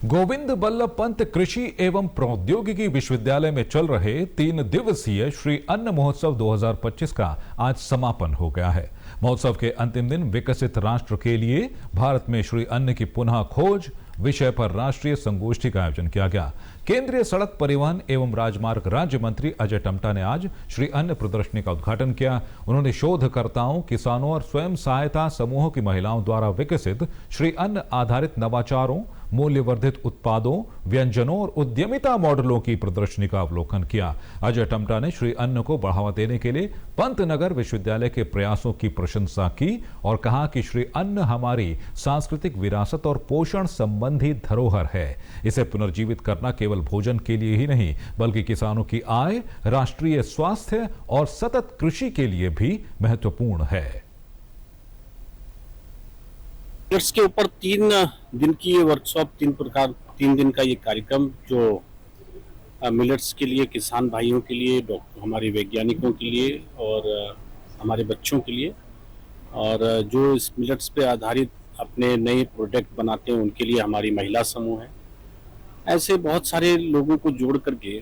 गोविंद बल्लभ पंत कृषि एवं प्रौद्योगिकी विश्वविद्यालय में चल रहे 3 दिवसीय श्री अन्न महोत्सव 2025 का आज समापन हो गया है। महोत्सव के अंतिम दिन विकसित राष्ट्र के लिए भारत में श्री अन्न की पुनः खोज विषय पर राष्ट्रीय संगोष्ठी का आयोजन किया गया। केंद्रीय सड़क परिवहन एवं राजमार्ग राज्य मंत्री अजय टम्टा ने आज श्री अन्न प्रदर्शनी का उद्घाटन किया। उन्होंने शोधकर्ताओं, किसानों और स्वयं सहायता समूहों की महिलाओं द्वारा विकसित श्री अन्न आधारित नवाचारों, मूल्यवर्धित उत्पादों, व्यंजनों और उद्यमिता मॉडलों की प्रदर्शनी का अवलोकन किया। अजय टम्टा ने श्री अन्न को बढ़ावा देने के लिए पंतनगर विश्वविद्यालय के प्रयासों की प्रशंसा की और कहा कि श्री अन्न हमारी सांस्कृतिक विरासत और पोषण संबंधी धरोहर है। इसे पुनर्जीवित करना केवल भोजन के लिए ही नहीं बल्कि किसानों की आय, राष्ट्रीय स्वास्थ्य और सतत कृषि के लिए भी महत्वपूर्ण है। मिलेट्स के ऊपर 3 दिन की ये वर्कशॉप, 3 दिन का ये कार्यक्रम जो मिलेट्स के लिए, किसान भाइयों के लिए, हमारे वैज्ञानिकों के लिए और हमारे बच्चों के लिए, और जो इस मिलेट्स पे आधारित अपने नए प्रोडक्ट बनाते हैं उनके लिए हमारी महिला समूह है। ऐसे बहुत सारे लोगों को जोड़ करके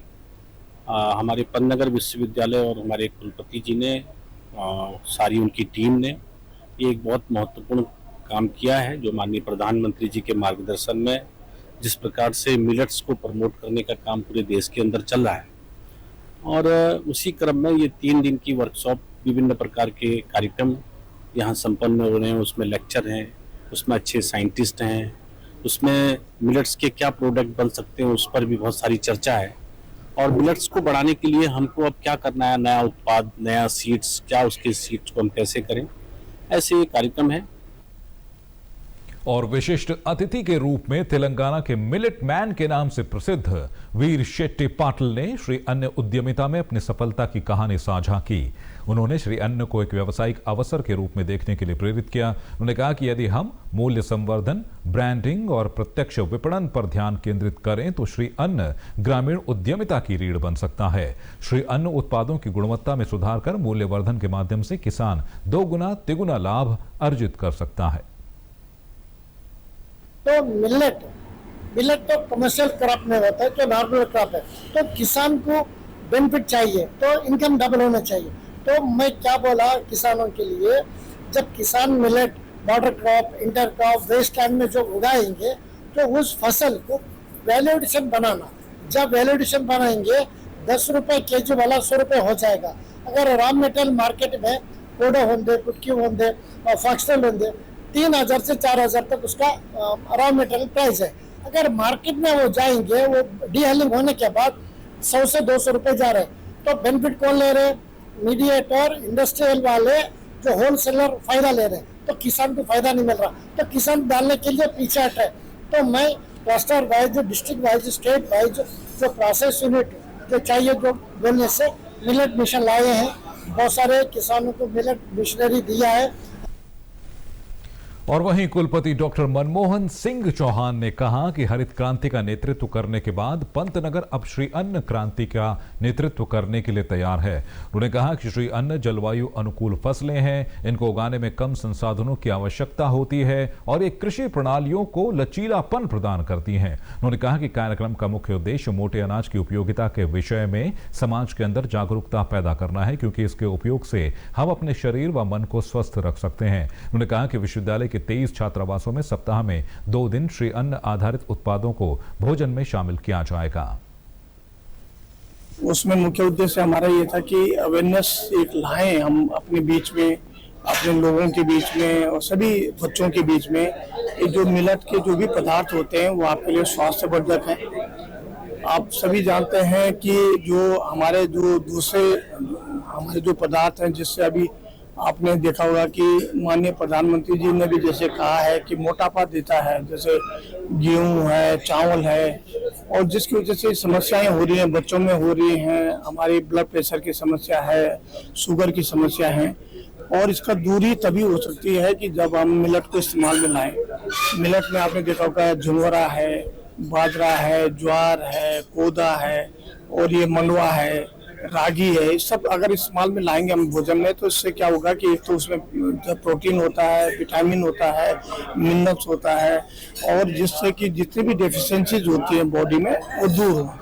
हमारे पंतनगर विश्वविद्यालय और हमारे कुलपति जी ने, सारी उनकी टीम ने ये एक बहुत महत्वपूर्ण काम किया है, जो माननीय प्रधानमंत्री जी के मार्गदर्शन में जिस प्रकार से मिलेट्स को प्रमोट करने का काम पूरे देश के अंदर चल रहा है। और उसी क्रम में ये 3 दिन की वर्कशॉप, विभिन्न प्रकार के कार्यक्रम यहाँ संपन्न हो रहे हैं। उसमें लेक्चर हैं, उसमें अच्छे साइंटिस्ट हैं, उसमें मिलेट्स के क्या प्रोडक्ट बन सकते हैं उस पर भी बहुत सारी चर्चा है। और मिलेट्स को बढ़ाने के लिए हमको अब क्या करना है, नया उत्पाद, नया सीड्स, क्या उसके सीड्स को हम कैसे करें, ऐसे ये कार्यक्रम है। और विशिष्ट अतिथि के रूप में तेलंगाना के मिलेट मैन के नाम से प्रसिद्ध वीर शेट्टी पाटिल ने श्री अन्न उद्यमिता में अपनी सफलता की कहानी साझा की। उन्होंने श्री अन्न को एक व्यावसायिक अवसर के रूप में देखने के लिए प्रेरित किया। उन्होंने कहा कि यदि हम मूल्य संवर्धन, ब्रांडिंग और प्रत्यक्ष विपणन पर ध्यान केंद्रित करें तो श्री अन्न ग्रामीण उद्यमिता की रीढ़ बन सकता है। श्री अन्न उत्पादों की गुणवत्ता में सुधार कर मूल्यवर्धन के माध्यम से किसान 2 गुना तिगुना लाभ अर्जित कर सकता है। तो मिलेट तो कमर्शियल क्रॉप में होता है, तो नॉर्मल क्रॉप है, तो किसान को बेनिफिट चाहिए, तो इनकम डबल होना चाहिए। तो मैं क्या बोला किसानों के लिए, जब किसान millet border crop, inter crop, waste land में जो उगाएंगे तो उस फसल को वैल्यू एडिशन बनाना। जब वैल्यू एडिशन बनाएंगे 10 रुपए केजी वाला 100 रुपए हो जाएगा। अगर रॉ मटेरियल मार्केट में कोडो होंगे, कुटकी होंगे और फॉक्सटेल होंगे, 3000 से 4000 तक उसका रॉ मटेरियल प्राइस है। अगर मार्केट में वो जाएंगे, वो डीहलिंग होने के बाद 100 से 200 रुपए जा रहे हैं, तो बेनिफिट कौन ले रहे हैं? मीडिएटर, इंडस्ट्रियल वाले, जो होलसेलर फायदा ले रहे हैं, तो किसान को फायदा नहीं मिल रहा, तो किसान डालने के लिए पीछे हट है। तो मैं cluster wise, district wise, state wise जो प्रोसेस यूनिट जो चाहिए, जो बोलने से मिलेट मिशन लाए हैं, बहुत सारे किसानों को मिलेट मिशनरी दिया है। और वहीं कुलपति डॉक्टर मनमोहन सिंह चौहान ने कहा कि हरित क्रांति का नेतृत्व करने के बाद पंतनगर अब श्री अन्न क्रांति का नेतृत्व करने के लिए तैयार है। उन्होंने कहा कि श्री अन्न जलवायु अनुकूल फसलें हैं, इनको उगाने में कम संसाधनों की आवश्यकता होती है और ये कृषि प्रणालियों को लचीलापन प्रदान करती हैं। उन्होंने कहा कि कार्यक्रम का मुख्य उद्देश्य मोटे अनाज की उपयोगिता के विषय में समाज के अंदर जागरूकता पैदा करना है, क्योंकि इसके उपयोग से हम अपने शरीर व मन को स्वस्थ रख सकते हैं। उन्होंने कहा कि विश्वविद्यालय के 23 छात्रावासों में सप्ताह में 2 दिन श्री अन्न आधारित उत्पादों को भोजन में शामिल किया जाएगा। उसमें मुख्य उद्देश्य हमारा ये था कि अवेयरनेस एक लाएं हम अपने बीच में, अपने लोगों के बीच में और सभी बच्चों के बीच में। ये जो मिलेट के जो भी पदार्थ होते हैं वो आपके लिए स्वास्थ्यवर्धक हैं। आप सभी जानते हैं कि जो हमारे जो दूसरे हमारे जो पदार्थ हैं, जिससे अभी आपने देखा होगा कि माननीय प्रधानमंत्री जी ने भी जैसे कहा है कि मोटापा देता है, जैसे गेहूं है, चावल है, और जिसकी वजह से समस्याएं हो रही हैं, बच्चों में हो रही हैं, हमारी ब्लड प्रेशर की समस्या है, शुगर की समस्या है। और इसका दूरी तभी हो सकती है कि जब हम मिलेट को इस्तेमाल में लाएं। मिलेट में आपने देखा होगा झुनवरा है, बाजरा है, ज्वार है, कोदा है और ये मंडवा है, रागी है, ये सब अगर इस्तेमाल में लाएंगे हम भोजन में, तो इससे क्या होगा कि एक तो उसमें प्रोटीन होता है, विटामिन होता है, मिनरल्स होता है, और जिससे कि जितनी भी डेफिशिएंसीज होती है बॉडी में वो दूर हो।